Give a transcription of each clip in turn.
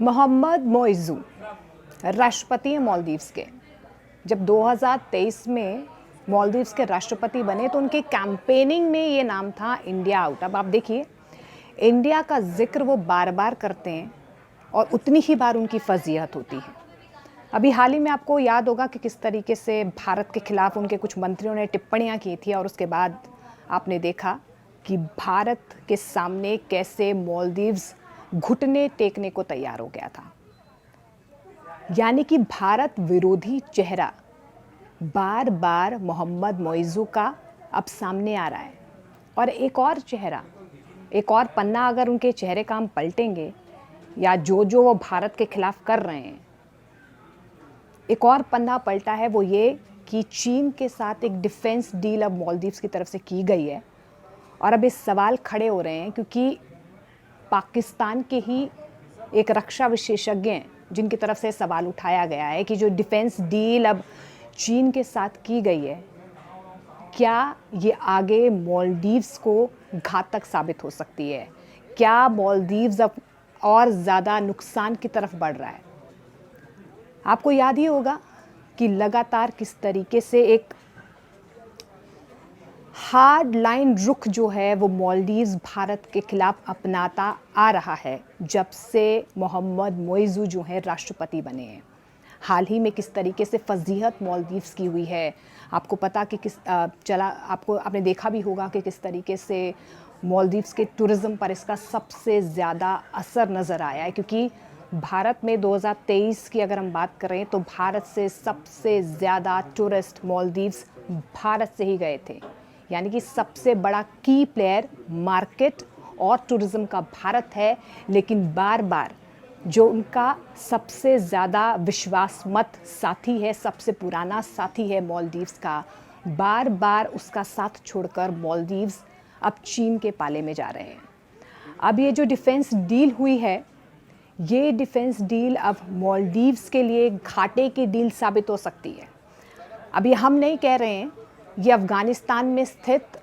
मोहम्मद मोइज़ू राष्ट्रपति हैं मालदीव्स के। जब 2023 में मालदीव्स के राष्ट्रपति बने तो उनके कैंपेनिंग में ये नाम था इंडिया आउट। अब आप देखिए, इंडिया का जिक्र वो बार बार करते हैं और उतनी ही बार उनकी फजीहत होती है। अभी हाल ही में आपको याद होगा कि किस तरीके से भारत के खिलाफ उनके कुछ मंत्रियों ने टिप्पणियां की थी और उसके बाद आपने देखा कि भारत के सामने कैसे मालदीव्स घुटने टेकने को तैयार हो गया था। यानी कि भारत विरोधी चेहरा बार बार मोहम्मद मोइज़ू का अब सामने आ रहा है। और एक और चेहरा, एक और पन्ना अगर उनके चेहरे का हम पलटेंगे या जो जो वो भारत के खिलाफ कर रहे हैं, एक और पन्ना पलटा है वो ये कि चीन के साथ एक डिफेंस डील अब मालदीव्स की तरफ से की गई है। और अब इस सवाल खड़े हो रहे हैं क्योंकि पाकिस्तान के ही एक रक्षा विशेषज्ञ हैं जिनकी तरफ से सवाल उठाया गया है कि जो डिफेंस डील अब चीन के साथ की गई है, क्या ये आगे मालदीव्स को घातक साबित हो सकती है? क्या मालदीव्स अब और ज़्यादा नुकसान की तरफ बढ़ रहा है? आपको याद ही होगा कि लगातार किस तरीके से एक हार्ड लाइन रुख जो है वो मालदीव्स भारत के खिलाफ अपनाता आ रहा है जब से मोहम्मद मोइज़ू जो है राष्ट्रपति बने हैं। हाल ही में किस तरीके से फजीहत मालदीव्स की हुई है, आपको पता कि आपने देखा भी होगा कि किस तरीके से मालदीव्स के टूरिज़्म पर इसका सबसे ज़्यादा असर नज़र आया है। क्योंकि भारत में 2023 की अगर हम बात करें तो भारत से सबसे ज़्यादा टूरिस्ट मालदीव्स भारत से ही गए थे। यानी कि सबसे बड़ा की प्लेयर मार्केट और टूरिज़्म का भारत है। लेकिन बार बार जो उनका सबसे ज़्यादा विश्वासमत साथी है, सबसे पुराना साथी है मालदीव्स का, बार बार उसका साथ छोड़कर मालदीव्स अब चीन के पाले में जा रहे हैं। अब ये जो डिफेंस डील हुई है, ये डिफेंस डील अब मालदीव्स के लिए घाटे की डील साबित हो सकती है। अब ये हम नहीं कह रहे हैं, ये अफ़गानिस्तान में स्थित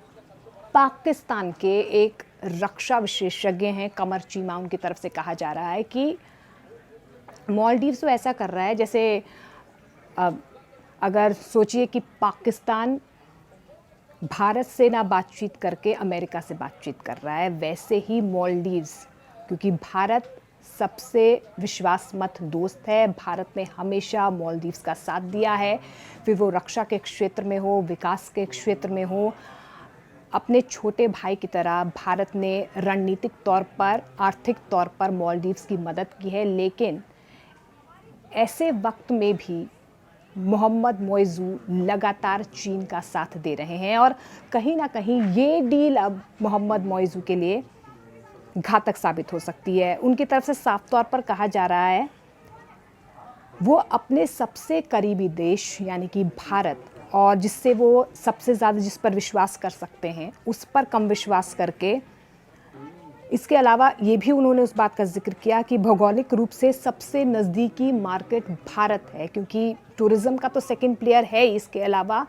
पाकिस्तान के एक रक्षा विशेषज्ञ हैं, कमर चीमा उनकी तरफ से कहा जा रहा है कि मालदीव्स तो ऐसा कर रहा है जैसे अगर सोचिए कि पाकिस्तान भारत से ना बातचीत करके अमेरिका से बातचीत कर रहा है, वैसे ही मालदीव्स, क्योंकि भारत सबसे विश्वासमत दोस्त है, भारत ने हमेशा मालदीव्स का साथ दिया है, फिर वो रक्षा के क्षेत्र में हो, विकास के क्षेत्र में हो। अपने छोटे भाई की तरह भारत ने रणनीतिक तौर पर, आर्थिक तौर पर मालदीव्स की मदद की है। लेकिन ऐसे वक्त में भी मोहम्मद मोइज़ू लगातार चीन का साथ दे रहे हैं और कहीं ना कहीं ये डील अब मोहम्मद मोइज़ू के लिए घातक साबित हो सकती है। उनकी तरफ से साफ तौर पर कहा जा रहा है वो अपने सबसे करीबी देश यानी कि भारत, और जिससे वो सबसे ज़्यादा जिस पर विश्वास कर सकते हैं उस पर कम विश्वास करके, इसके अलावा ये भी उन्होंने उस बात का जिक्र किया कि भौगोलिक रूप से सबसे नज़दीकी मार्केट भारत है, क्योंकि टूरिज़्म का तो सेकंड प्लेयर है। इसके अलावा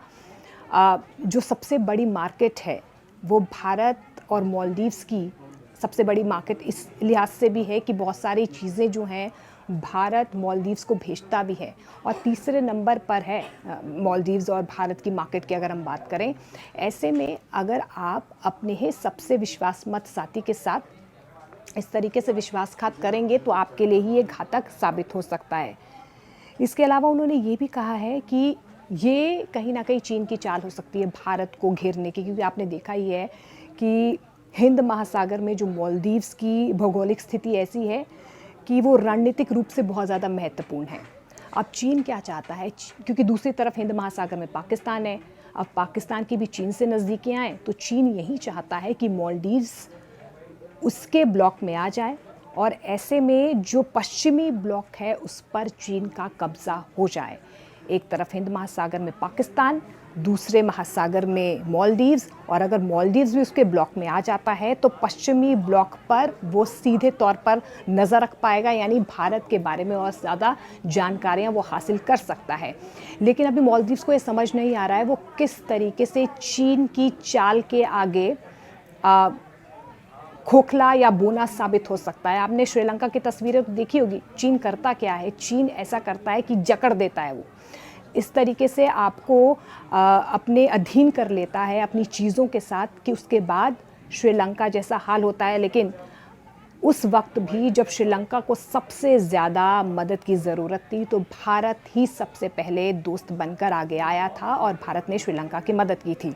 जो सबसे बड़ी मार्केट है वो भारत और मालदीव्स की सबसे बड़ी मार्केट इस लिहाज से भी है कि बहुत सारी चीज़ें जो हैं भारत मालदीव्स को भेजता भी है, और तीसरे नंबर पर है मालदीव्स और भारत की मार्केट की अगर हम बात करें। ऐसे में अगर आप अपने ही सबसे विश्वासमत साथी के साथ इस तरीके से विश्वासघात करेंगे तो आपके लिए ही ये घातक साबित हो सकता है। इसके अलावा उन्होंने ये भी कहा है कि ये कहीं ना कहीं चीन की चाल हो सकती है भारत को घेरने की, क्योंकि आपने देखा ही है कि हिंद महासागर में जो मालदीव्स की भौगोलिक स्थिति ऐसी है कि वो रणनीतिक रूप से बहुत ज़्यादा महत्वपूर्ण है। अब चीन क्या चाहता है, क्योंकि दूसरी तरफ हिंद महासागर में पाकिस्तान है, अब पाकिस्तान की भी चीन से नज़दीकियाँ हैं, तो चीन यही चाहता है कि मालदीव्स उसके ब्लॉक में आ जाए और ऐसे में जो पश्चिमी ब्लॉक है उस पर चीन का कब्ज़ा हो जाए। एक तरफ हिंद महासागर में पाकिस्तान, दूसरे महासागर में मालदीव्स, और अगर मालदीव्स भी उसके ब्लॉक में आ जाता है तो पश्चिमी ब्लॉक पर वो सीधे तौर पर नज़र रख पाएगा, यानी भारत के बारे में और ज़्यादा जानकारियाँ वो हासिल कर सकता है। लेकिन अभी मालदीव्स को ये समझ नहीं आ रहा है वो किस तरीके से चीन की चाल के आगे खोखला या बोना साबित हो सकता है। आपने श्रीलंका की तस्वीरें तो देखी होगी। चीन करता क्या है? चीन ऐसा करता है कि जकड़ देता है वो। इस तरीके से आपको अपने अधीन कर लेता है अपनी चीज़ों के साथ कि उसके बाद श्रीलंका जैसा हाल होता है। लेकिन उस वक्त भी जब श्रीलंका को सबसे ज़्यादा मदद की ज़रूरत थी तो भारत ही सबसे पहले दोस्त बनकर आगे आया था और भारत ने श्रीलंका की मदद की थी।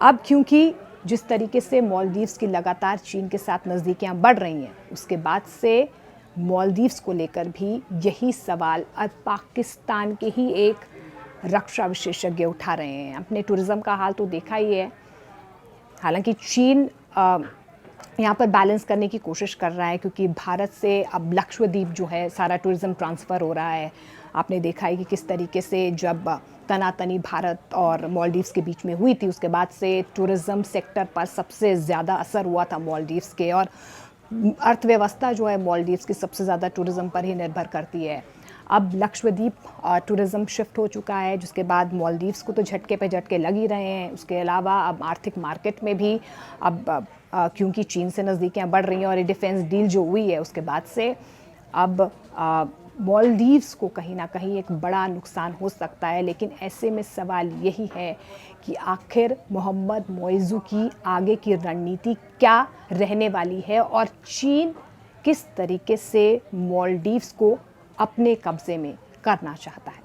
अब क्योंकि जिस तरीके से मालदीव्स की लगातार चीन के साथ नज़दीकियाँ बढ़ रही हैं, उसके बाद से मालदीव्स को लेकर भी यही सवाल अब पाकिस्तान के ही एक रक्षा विशेषज्ञ उठा रहे हैं। अपने टूरिज़्म का हाल तो देखा ही है। हालांकि चीन यहाँ पर बैलेंस करने की कोशिश कर रहा है क्योंकि भारत से अब लक्षद्वीप जो है सारा टूरिज़्म ट्रांसफ़र हो रहा है। आपने देखा है कि किस तरीके से जब तनातनी भारत और मालदीव्स के बीच में हुई थी, उसके बाद से टूरिज़्म सेक्टर पर सबसे ज़्यादा असर हुआ था मालदीव्स के, और अर्थव्यवस्था जो है मालदीव्स की सबसे ज़्यादा टूरिज़्म पर ही निर्भर करती है। अब लक्षद्वीप टूरिज़्म शिफ्ट हो चुका है, जिसके बाद मालदीव्स को तो झटके पे झटके लग ही रहे हैं। उसके अलावा अब आर्थिक मार्केट में भी अब क्योंकि चीन से नज़दीकियाँ बढ़ रही हैं और ये डिफेंस डील जो हुई है उसके बाद से अब मालदीव्स को कहीं ना कहीं एक बड़ा नुकसान हो सकता है। लेकिन ऐसे में सवाल यही है कि आखिर मोहम्मद मोइज़ू की आगे की रणनीति क्या रहने वाली है और चीन किस तरीके से मालदीव्स को अपने कब्ज़े में करना चाहता है।